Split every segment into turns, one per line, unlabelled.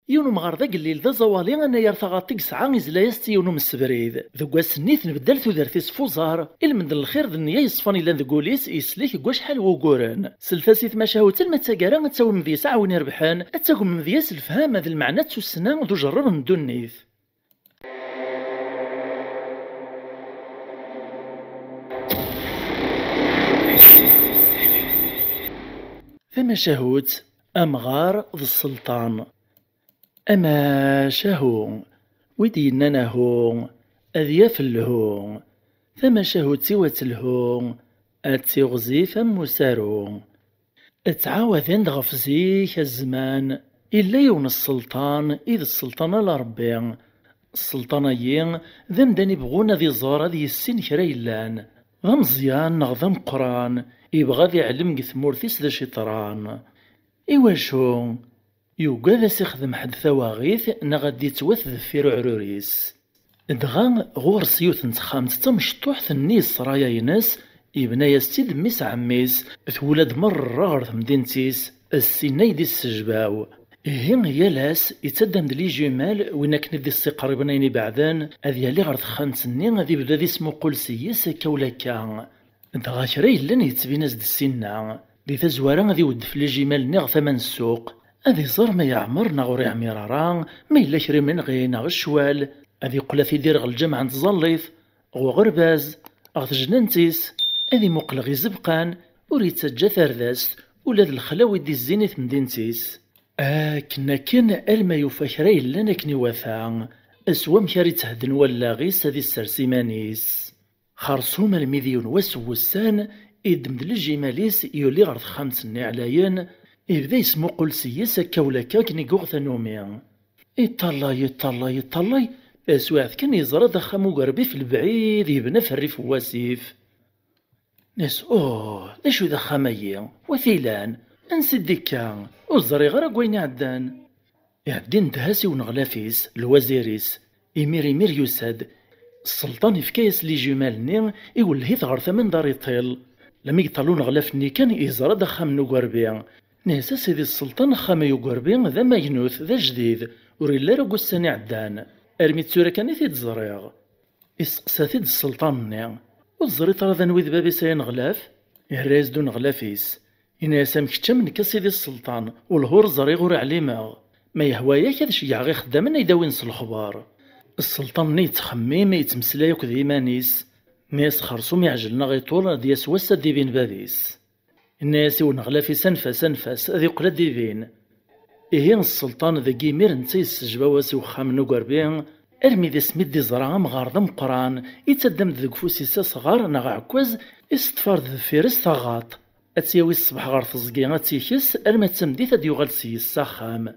يونو مغاردا قليل ذا زوالي انا يرثغاطيك ساعة إزلاياس يونو من السبريد ذو سنيت نبدل ثودرتيس فوزار من الخير ذا النيا يصفاني لان ذقوليس يسليك كواش حال وقوران سلفاسيت مشاهوت المتاقارا تساوي من ذي ساعة وين يربحان تساوي من ذي الفهام هذا المعنى تسنى ذو جرب من دون نيث. ثم شهوت أمغار ذو السلطان أما شهو ويدينا نهو أذياف الهو ثم شهوت سوات الهو أتيغزي فم سارو اتعاوذين غف زيك الزمان إلا يون السلطان إذ السلطان لربي السلطانيين ذا مداني بغونا ذي زارة ذي السن كريلان ذا مزيان نغ قران يبغى ذي علم ثمورثيس ذا شطران إيواشو يوقا ذا سيخدم حد ثواغيث نغدي توث ذفير عروريس دغا غور سيوث نتخامت تمشطوح ثنيس رايا يناس يبنى يستيد ميس عميس تولد مرة غير مدينتيس السيناي دي السجباو هين يالاس يتدم دلي جمال وين كنت دي السي قريبنيني بعدان اذ يالي غير خامس نين غادي بدا دي سمو قلسيس كولا كان دغا كرا لن يتبيناس دي السنة دي تزوارا غادي ود في الجمال نيغ ثمن السوق هذي زر ما يعمر نغوري عميراران ما إلا كري من غي نغ الشوال هذي قلا في دير الجامعة نتزليف غو غرباز غث جننتيس هذي مقل غي زبقان وريتسجا ثرداست ولا ذا الخلاوي دي الزينيت مدينتيس كنا كان الما يفكري لنا كني وفا اسوام كاري تهدن ولا غيس هذي السرسيمانيس خرصوم المليون وسوسان يدمد الجماليس يولي غرض خمس نعلاين إذا يسمو قلسيس كولا كاكني قوغ نومي يطلع أسواعث كان يزرى دخمو قربي في البعيد يبنى في الريف واسيف ناس لاشو ذا خمية وثيلان انسي ديكا وزري غير قويني عدان يعدين دهاسي ونغلافيس الوزيريس يمير يساد السلطان يفكايس لي جمالني يولهيث غير ثمن دار يطيل لما يطلون غلافني كان يزرى دخم نو قربي ناسا سيدي السلطان خامي يقربي ذا ما ينوث ذا جديد وريلا راه قساني عدان ارمي تسورا كان تيتزريغ يسقسا تيد السلطان وزريت راه ذا نويذ بابي ساين غلاف يهراز دون غلافيس يناسا مكتشا من كسيدي السلطان والهور زريغ ور عليماغ ما يهواياك هذا شي غي خدامنا يداوينس الخبار السلطان يتخمم يتمسلا ياك ذي مانيس ناس خرصوم يعجلنا غي طول دياس وسا دي بين بابيس الناس ونغلافي سنفاس ذي قلا ديفين إيه السلطان ذا كيمير نتا يسجبا واسي وخام نو قربين ارمي ذا سميت دي زرعة مغارضة مقران يتدم ذا كفوسيسا صغار نغ عكواز يستفار ذا فيرس ثغاط اتياوي الصبح غار تزقي اتيكس ارما تسمدي ثاد يغال سيس ساخام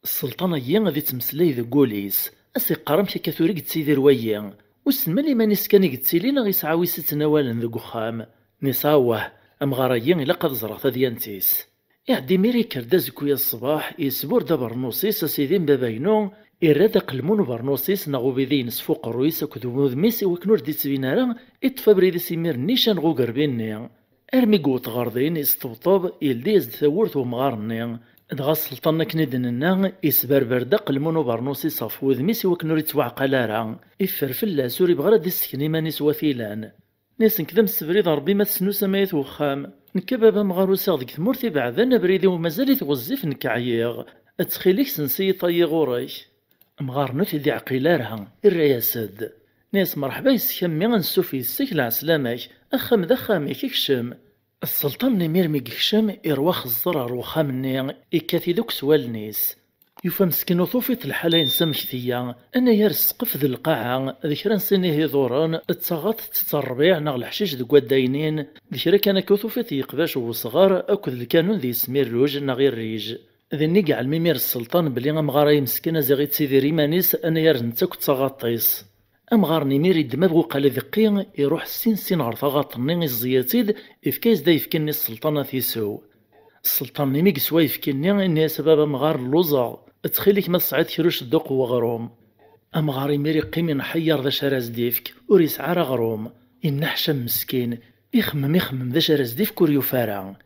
السلطان يين ذي تمسلاي ذا قوليس اسي قرم كاثوري قتسيدي روايا وسمالي ماني سكاني قتسيلين غيسعاوي ستناوال ذا قخام نصاوه أمغاريين إلا قد زرعت ديانتيس يعدي ميري كرداز كويا الصباح يسبور دا برنوسيس سيدين باباينو إراد قلمون برنوسيس نغو بيدين سفوق الرويس كدو مذميس وكنور دي تبينارا إتفابري دي سيمير نيشان غو قربيني أرمي قوت غاردين يستبطب يلديز ثورت ومغارني دغا السلطان كندننا يسبربر دا قلمون برنوسيس صفو ذميس وكنور يتوعقلارا يفرفل سوري بغرا دي سكني مانيس وثيلان ناس نكذا مسبريد ربي ما تسنو سمايت وخام نكبابا مغاروسا ديك ثمورتي بعدا بريدي ومازال يتغزف نكعييغ اتخيليك سنسي طي غوريك مغارنوت يدي عقيلارها الرياسد ناس مرحبا يسكمي غنسوفي السكل عسلامك اخام ذا خامك يكشم السلطان نمير ميكشم يرواخ الزرار وخامني يكاثي دوك سوال نيس يوفا مسكين وطوفيت الحالين سمكثية أنا يرسقف ذي القاعة ذكرا سنيه دوران اتساغط تتربيع نغ الحشيش ذي قداينين ذكرا كان كوثوفيت يقباش وصغار أكد الكانون ذي سمير روج نغير ريج ذي نيقع الميمير السلطان بلي غمغاري مسكينة زي غيت سيدي ريمانيس أنا يرنتاك تساغطيس أمغار نيمير يدماغ وقال ذقي يروح سين غير ثغاطني الزياتيد إفكايز دا يفكني السلطانة ثيسو السلطان نيميك سوا يفكني إني سبب أمغار اللوزا تخيلك ما تصعد كيروش الدوق وغروم أمغاري ميري قيمي نحير ذا شراز ديفك وريس عرا غروم ينحشم مسكين يخمم ذا شراز ديفك وريو فارع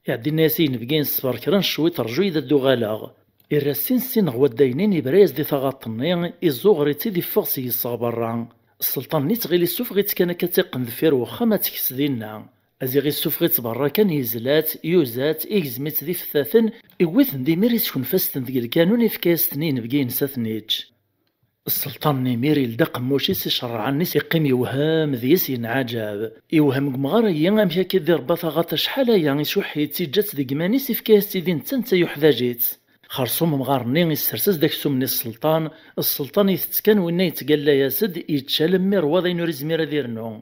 يعدي الناسين بقين الصبر كران شوي ترجو إذا الدو غالاغ الراسين سين غوا داينين يبرايز دي ثغاطني الزوغري تيدي فغسي يصغ برا. السلطان نيت غير السوفغيت كان كتيقن ذفير وخا ما تكس دينا. ازي غير السوفغيت برا كان يزلات يوزات اكزميت ذي فثاثن إوثن دي ميريس كون فاستن ذي الكانون يفكاس تنين بقين ساثنيتش. السلطان نيمير يلدق موشيس يشرع الناس يقيم يوهام ذيس ينعجب يوهم قمغارا ينغم شاكي دير باثا شحال يعني شوحي تيجات ذي قمانيس يفكاس تيدين تنتا يحذاجيت. خرصوم مغارني يسترسز داك سمني السلطان يتكان وينا يتقال ياسد يتشالم ميرواض ينو رزمير ديرنو.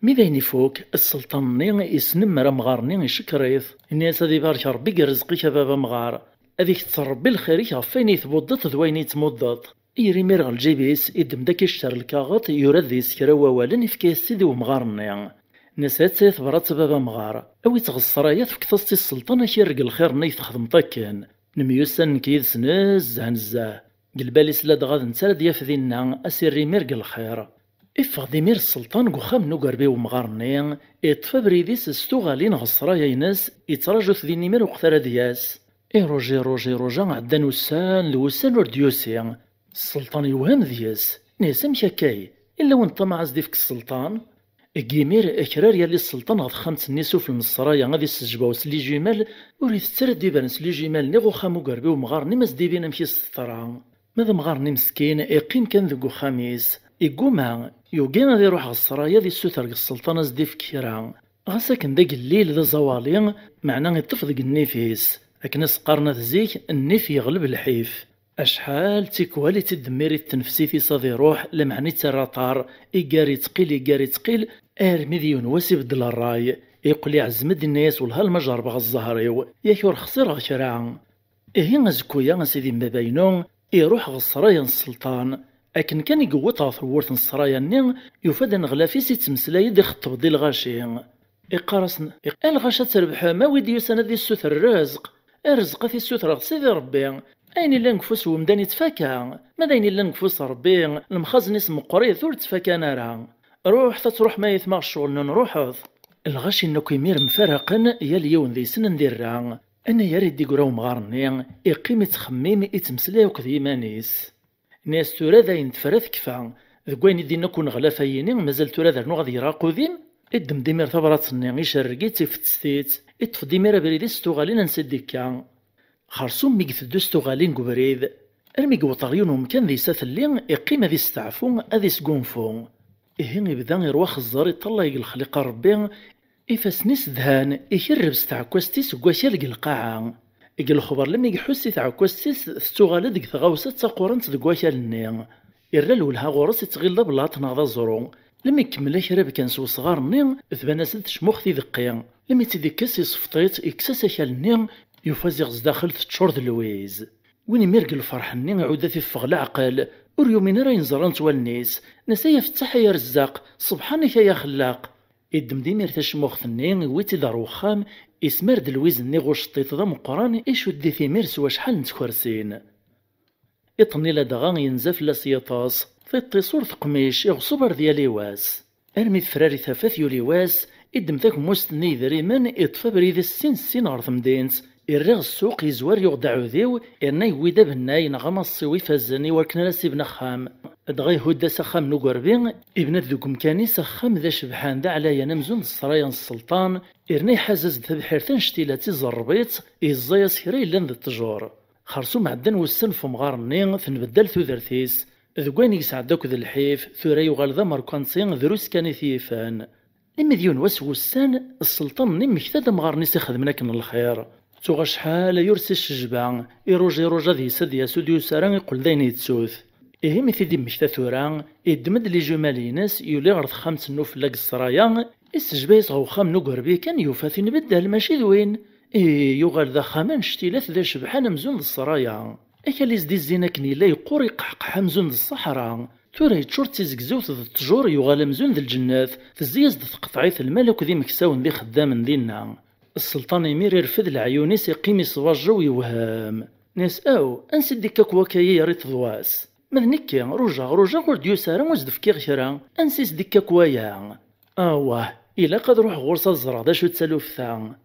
ميداين يفوك السلطان يسنم مرا مغارني يشكريث الناس هذي بارك ربي رزقك بابا مغار هذيك تربي الخيريك غفين يثبضت ذوين يتمضض. يري ميرغ الجيبيس يدم داك يشتر الكاغط يورد ذي سكرا ووالن يفكي سيدي ومغارني. نسات سيثبرات بابا مغار أو يتغصرايات في كثاصتي السلطان كيرق الخير نيث خدم طاكن نميوسن كيد سنز نزاه قلبالي سلاد غاد نتسرد يافذينا أسيري ميرق الخير. إفغ دي مير السلطان قخام نو قربي ومغارني إطفى بريديس استوغالين غصرايا يناس يتراجو ثديني مير وقثار دياس. روجي عدان وسان ورديوسي. السلطان يوهم ذياس نيسا مشاكاي إلا وين طمع زديفك السلطان. كيمير إكرار يالي السلطان غاد خامت النسو في المصرايا غادي السجبة وسلي جمال وريث تسرد ديبان سلي جمال نيغو خامو قربي ومغارني مزديبين مشي السطرا. ماذا مغارني مسكين يقيم كان ذكو خميس يقوما يوقينا غادي يروح غالسرايا ذي السوثرق السلطان زديف كيرا غاساكن داك الليل ذا زوالي معناه يطفض النيفيس أكناس قارنا زيك النيف يغلب الحيف. أشحال تيكوالي تدميري التنفسي صافي روح لمعني تراطار إيقاري تقيل مليون واسي بدل الراي يقول لي عزمد الناس والها المجرب غالزهريو ياكور خسر غشرع. غزكويا سيدي ما بينو يروح غالسرايا السلطان أكن كان يقوطها ثورت السرايا نين يفاد نغلافي سي تمسلاي دي خطب دي الغاشي يقارسن الغاشا تربح ما ويدي يسانا دي السوثر الرزق الرزق في السوثر سيدي ربي أين إلا نكفوس ومداني تفاكا ماذا أين إلا نكفوس ربي المخازن اسم قريث ور تفاكا نارا روح تروح ما يثمغ الشغل نروحض. الغاشي إنو كيمير مفارقا يا اليوم ذي سن نديرا أنا يريد يقراو مغارني يقيم يتخميم يتمسلاو كذي مانيس ناس تورا ذاين تفرث كفا ذكوين يدي نكون غلافيني مازال تورا ذا غادي يراقو ذيم إدم ديمير ثبراتني يشرقي تفتستيت إطف ديمير بريدي ستوغالين نسديكا خرصوم ميقث دوستوغالين قبريد أرمي قوطاغيونهم كان ذي ساثلين يقيم ذي استعفون أذي سقونفو. يبدا يرواخ الزار يطلع الخليقة ربي إفاسنيس دهان يكرب ستعكوستيس وكواشيال القاعة يقل الخبر لما يحسي تعكوستيس ستوغال ديك ثغاوسة تاقورنت دكواشيال النيا يرال ولها غورس يتغيل بلاط نغضا زرو لما يكمل كراب كان سو صغار نيا ثبانا سد شموخ ذي دقيا لما تيديكاس يصفطيت يكساس اكال نيا يفازيغ داخل تشور لويز وين يمرق الفرح نيا عودة في فغ العقل وريومين راه ينزران توالنيس نسايا فتح يا رزاق سبحانك يا خلاق يدم ديمير تشموخ ثنين ويتي دار وخام اسمر دلويز نيغو شطيط ذا مقران ايشو دي ثيمير سوا شحال نتكورسين يطني لدغا ينزف لاسيطاس في الطيصور ثقميش يغصبر ديالي واس ارمي فراري ثافاث يولي واس يدم ذاك موستني ذريمان يطفى بريد السين غرث مدينت الرغ السوق يزوار يغدع ذيو إرناي ويدا بناي نغما الصوي فازني وركنا راسي بن خام دغي هدا سخام نقربين ابن ذوك مكاني سخام ذا شبحان ذا على ينمزون السرايا السلطان إرناي حازز ذبحير تنشتيلاتي زربيت إزايا سيري لان ذا التجور خرصو معدن والسنف مغارني ثنبدل ثوذرثيس ذوكوين يسعدوك ذا الحيف ثوري وغال ذا مركانسين ذروس كاني ثيفان المذيون وسوسان السلطان نمكتاد مغارني سيخدمنا كن الخير توغا شحال يرسي الشجبان يروجي ذي سد ياسود يساران يقول ذاين يتسوث إهمي ثيدي مكتا ثوران يدمد لي جماليناس يولي غرض خامس النوف لاق السرايا السجبايس غو خام نقربي كان يوفاثي نبدل ماشي ذوين يغال ذا خامان شتيلات ذا شبحان مزون السرايا أكاليز دي الزينة كنيلا يقور يقحقح مزون الصحراء تورا يتشور تيزكزوث ذا التجور يغال مزون ذا الجنات تزيز ذا تقطعيث الملك ذي مكساون ذي خدام ذينا السلطان يمير يرفد العيونيس يقيم يصواجو ويوهام ناس انسدي كاكوا كايا ريت ضواس مذنكي رجع غور ديوسارا وزدف كي غشرا انسيس ديكا كوايا إلا قد روح غورصا الزرع دا شو تسالو فثا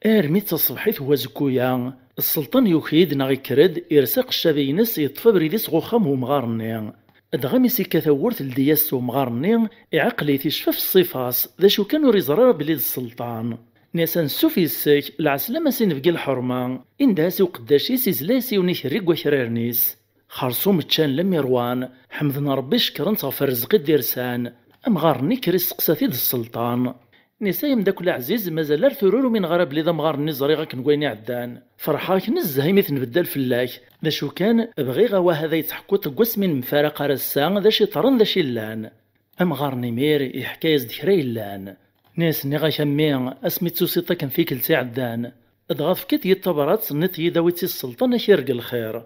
ارمي تصبحيت هو زكويا السلطان يوكيد ناغ يكرد يرسق الشابينس يطفى بريديس غوخام ومغارني. دغاميسي كثورت لدياس ومغارني يعقلي تيشفى في الصفاص ذا شو كانوا ريزرار بليد السلطان. نيسان سوفي السيك العسلامة سينفقي الحرمة إندهاسي وقداشي سيزلاسي ونيشريق وشرارنيس. خرصوم تشان لم يروان حمدنا ربي شكرا تغفر رزق ديرسان. أمغارني كريس قساتيد السلطان. نسايم داك العزيز مازال ارثرور من غراب لي مغارني زريغا كنقويني عدان فرحاك نزه ميت نبدل فلاك ذا شو كان بغي غوا هذا يتحكو تقوس من مفارقه رسان ذا شي طرن ذا شي لان امغارني مير يحكايز دكري لان ناس نغا شمي اسميتو سيطا كان فيك لسي عدان ادغاف كت يتبرات نت يداويتي السلطان شيرق الخير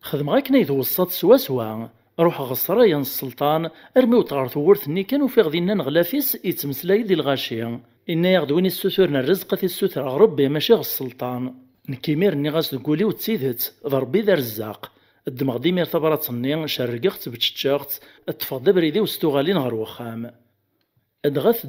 خدم غاك نايد وسط سوا روح غصرايا السلطان ارمي وطارت ورثني كانوا في غدينا نغلافيس يتمسلاي دي الغاشيه إنا يغدوين السثورنا الرزق في السثر ربي ماشي السلطان نكيمير ني غاس تقولي وتسيدت ضربي ذا رزاق الدمغدي مير ثبرات ني شرقخت بتشتشاغت اتفض بريدي وستوغالين غير وخام ادغاث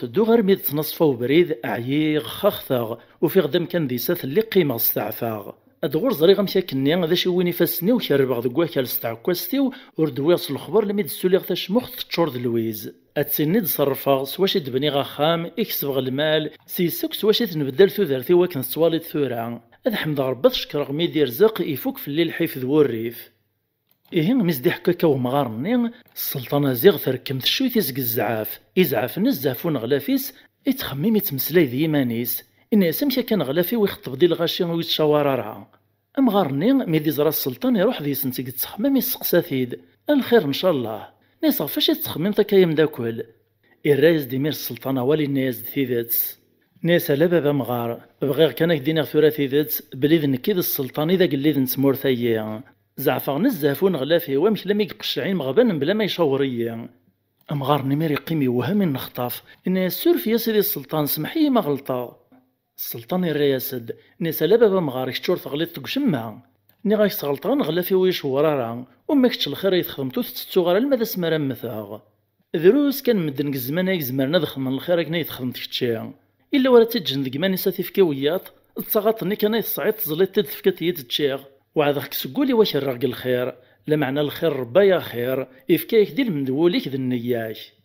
دوغ ارمي تنصفا وبريد اعييغ خخثاغ وفي غدم كان دي ساث اللي قيمه استعفاغ ادغور زريغ مشاكني ذا شي وين يفاسني وشربغ ذكوا كالستعكوستيو وردويص الخبر لميد السوليغ تشمخت تشور ذلويز اتسنيد صرفاغ سواش تبني غاخام اكسبغ المال سيسك سواش تنبدل ثوثرتي وكن سوالي ثورا هذا حمد ربي شكرغ ميدي رزق يفوك في الليل حيفذ والريف إيه مزدي حكاكا ومغارني السلطانة زيغ تركم تشوي تيزق الزعاف إزعاف نزافون غلافيس يتخمم يتمسلاي ذي مانيس إن سمشا كان غلافي ويخطب دي الغاشي ويتشاورارها أمغارني ميدي زرا السلطان يروح ذي سنتيك تخمم يسقساثيد الخير إن شاء الله نيصا فاش تخمم تكايا مداكل الرايز ديمير السلطانة والي الناس ثيذاتس ناس على بابا مغار بغير كان كدينا ثورا ثيذاتس بليذ نكيد السلطان إذا قليذ نتمور ثيا زعفا نزافون غلافي ومش لم يقشعين مغبان بلا ما يشاوريا أمغار نمير يقيم يوهم النخطاف إن السور في سيدي السلطان سمحي ما غلطا السلطان الرياسد ناس على بابا مغار يشتور ثغليط تقشمها ني غايك تغلطان غلافي ويشورارا وما كتش الخير يتخدمتو تتسو غير المدى سمرا مثاغ دروس كان مدن الزمان يزمرنا دخل من الخير كنا يتخدم تكتشيا إلا ولا تجن ذيك ماني ساتي فكاويات تصاغطني كان يتصعيد تزليت تدفكات يتتشيغ وعذاك تسقولي واش الرق الخير لا معنى الخير ربايا خير إفكايك ديال المدوليك ذي النياش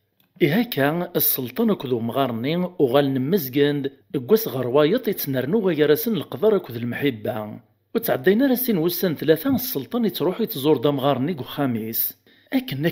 إيه كان السلطان كذو مغارني وغال نمزقند قوس غروايط يتنرنو غيرسن القدر كذو المحبة وتعدينا راسين وسن ثلاثة السلطان يتروح يتزور دمغارني وخاميس أكن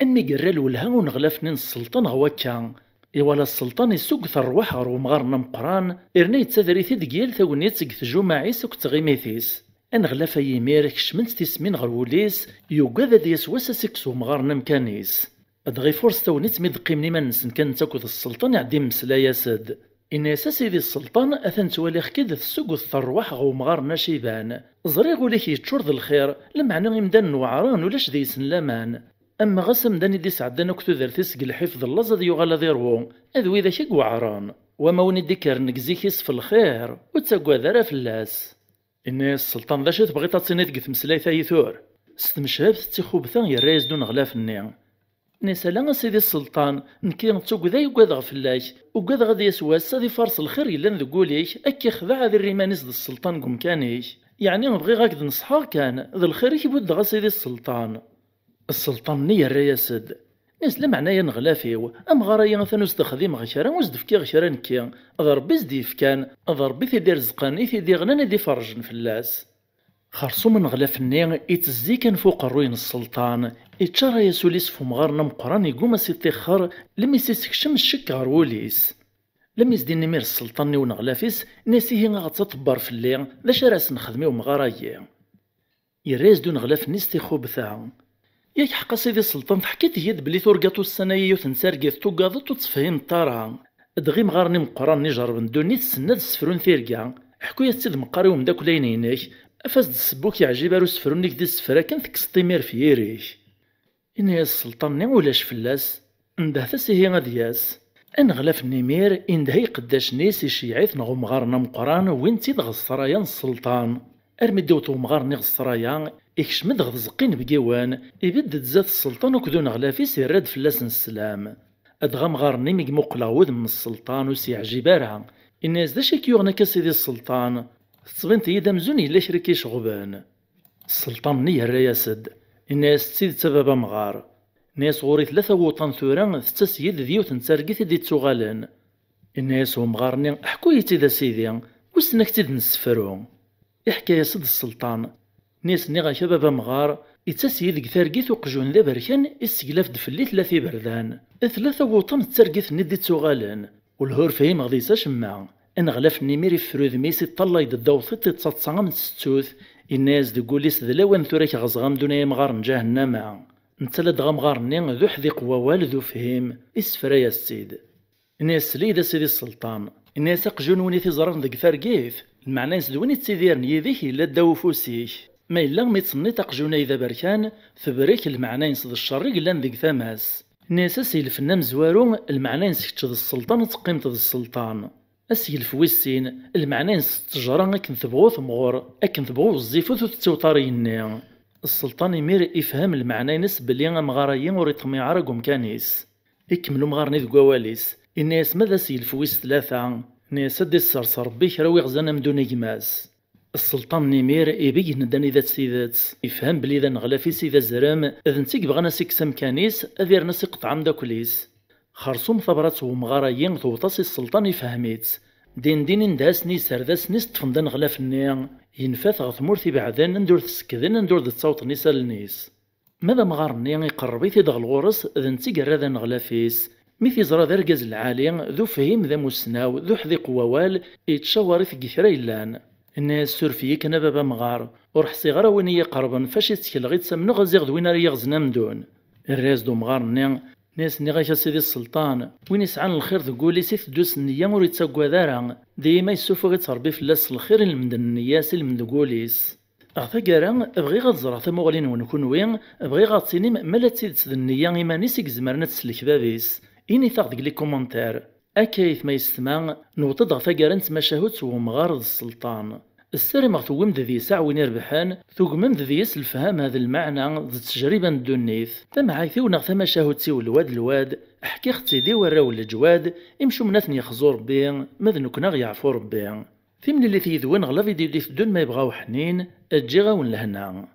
أني قرال ولها ونغلافني السلطان هواكا إيوالا السلطان يسوق ثرواح غرو مغارنا مقران إرنا يتسادري دقيال ثاونيت سقثجو معيس وكتغيميثيس أنغلافا يمير كشمنت تسمين غروليس يوقاذا ديس واساسكسو مغارنا مكانيس أدغي فورس ثاونيت ميد قيمني ما نسن كان تاكد السلطان يعدي مسلا ياسد إن أساسي ذي السلطان أثن توالي خكيد السوق الثرواح غو مغارنا شيبان زريغ وليك يتشور ذي الخير لمعنى يمدان وعران ولاش ذي سنلامان أما غسم داني دي سعدان كتو ذرتيس الحفظ اللزد يغالا ذيرو أذوي ذاك وعران وما وني ديكار نكزيكيس في الخير وتساقوا ذرا فلاس إن السلطان ذا شات بغيت تصينيت قث مسلاي ثايثور ستمشهاب تتخوبثا يرايز دون غلاف النيع نسالا سيدي السلطان نكي نتوق ذا يقاد غفلاك وقاد غادي يسواس ذي فارس الخير يلان ذقوليك أكي خذا ذي الريمانيس ذا السلطان قم كانيك يعني نبغي غاك نصحا كان ذا الخير يبود غا سيدي السلطان السلطان نيا الرياسد ناس لمعنايا نغلافيو أم غرايا مثلا نستخدم غشرا وزدفكي غشرا نكيا أضربي زديف كان أضربي ثيدي رزقاني ثيدي غنانا دي فرج فلاس خرصو من غلاف النيا يتزي كان فوق الروين السلطان يتشارى يسوليس فمغارنا مقران يقوم سيتيخر لم يسيسكشم الشك غروليس لم يزدين نمير السلطان ونغلافيس ناسيه غتطبر في الليل ذا شراس نخدميو مغارايا يريز دون غلاف نيستي خوبثا ياك حقا سيدي السلطان حكيت يد بلي ثورقاتو السنايا وتنسارقيت توقاضت وتفهم طارا دغي مغارني مقران نجرب ندوني تسناد السفرون ثيركا حكويا سيد مقاري ومداكلين يناك افاس السبوك يعجب ارو سفرونيك دي السفرا كان تكسطي مير في يريش إن يا السلطان ني ولاش فلاس نده فاسيه غادياس أن غلاف النمير إندهي قداش نيس يشيعيث نغو مغارنا مقران وين تيد غصرايا السلطان أرمي دوتو مغارني غصرايا إكشمد غزقين بقيوان يبدد زات السلطان وكذون غلافيس يراد فلاس السلام أدغا مغارني مقمو قلاود من السلطان وسيعجبارها الناس دا شاك يغنى كسيدي السلطان تصبنت يدا مزون يلا شريكي شغبان. السلطان ني الرياسد، الناس تسيد تبابا مغار، ناس غوري ثلاثة وطن ثورا تتسيد ديوت نتارقيت دي تسوغالن. الناس ومغارني حكويتي ذا سيدي وسنك تيد نسفرو. يحكي ياسد السلطان، ناس نيغا شبابا مغار يتسيد كثارقيت وقجون ذا بركان السقلاف دفلي ثلاثي بردان، ثلاثة وطن تارقيت ندي تسوغالن. والهور فاهم غادي ساشما ان غلاف نيميري فرود ميسي طلا يد الدوث تتصاصا من ستوث. الناس دقوليس ذلاوان ثوريك غزغام دوني مغار جهنم. نتسلد غمغارني ذو حذيق ووال ذو فهم اسفرايا السيد. الناس ليدا سيدي السلطان، الناس قجون وني تزران ذك ثارقيف المعنى سدوني تسيدير نيذيك إلا داو فوسيك. ما إلا ميتصني تقجونا إذا بركان ثبريك المعنى ينصد الشرق لان ذك ثماس. الناس سيلفنا مزوارو المعنى نسكتشد السلطان تقيمت السلطان. أسيلف ويسين المعنى نستجرى أكن تبغو ثمغور أكن تبغو الزيفوت وتتوطاريني. السلطان يمير يفهم المعنى نس بلي مغاريين وريطمي عرقهم كانيس يكملوا مغارني ذو قواليس. الناس ماذا سيلف ويس ثلاثة ناس دي الصرصر بيك راوي غزانا مدون يجماس. السلطان نيمير يبين داني ذات سيدات يفهم بلي ذا نغلا في سيدا زرام اذا نتيك بغانا سيكسام كانيس اذير ناس يقطع مداكليس. خرصوم ثبرات ومغارايين ثوطاسي السلطان يفهميت دين نداسني سرداسني ستفندن غلا في النيا ينفاث غثمورثي بعدين ندور تسكذن ندور تصوت نيسا للنيس. ماذا مغارني يقربيتي دغ الغورس اذا نتيك راذا نغلا فيس ميثي زرا ذا رجاز العالي ذو فهيم ذا مسناو ذو حذيق ووال يتشاوري في كثرا يلان. الناس سورفيي كان بابا مغار ورحسي غرا وين يقربن فاش يتكل غيت سمنو غزيغ دوين راه يغزنا مدون. الراس دو مغار ناس ني غايشا سيدي السلطان وين يسعان الخير ذقولي سيث دوس النية ور يتساقوا دارا ديما يسوفو غيتربي فلاس الخير المدن النياس المدقوليس. أغثا كارا بغي غتزرع تموغلين ونكون وين بغي غاتسيني مالا تسيد النية إيمانيس يكزمرنا تسلك بابيس. إني تاخذ لي كومونتير أكيث ما يستمع نوطد غثا كارا نتماشاهوت ومغار السلطان. الساري مغتوم ذي ساع وين يربحان ثوقمم ذي الفهام هذا المعنى ذي تجربة الدنيث تمعايثي ونغثا مشاهوتي الواد احكي اختي ذي وراو الجواد يمشو مناثن يخزو ربي ماذ كنا يعفو ربي في من اللي تيذوين غلا فيديو اللي تدون ما يبغاو حنين اجي غاون لهنا.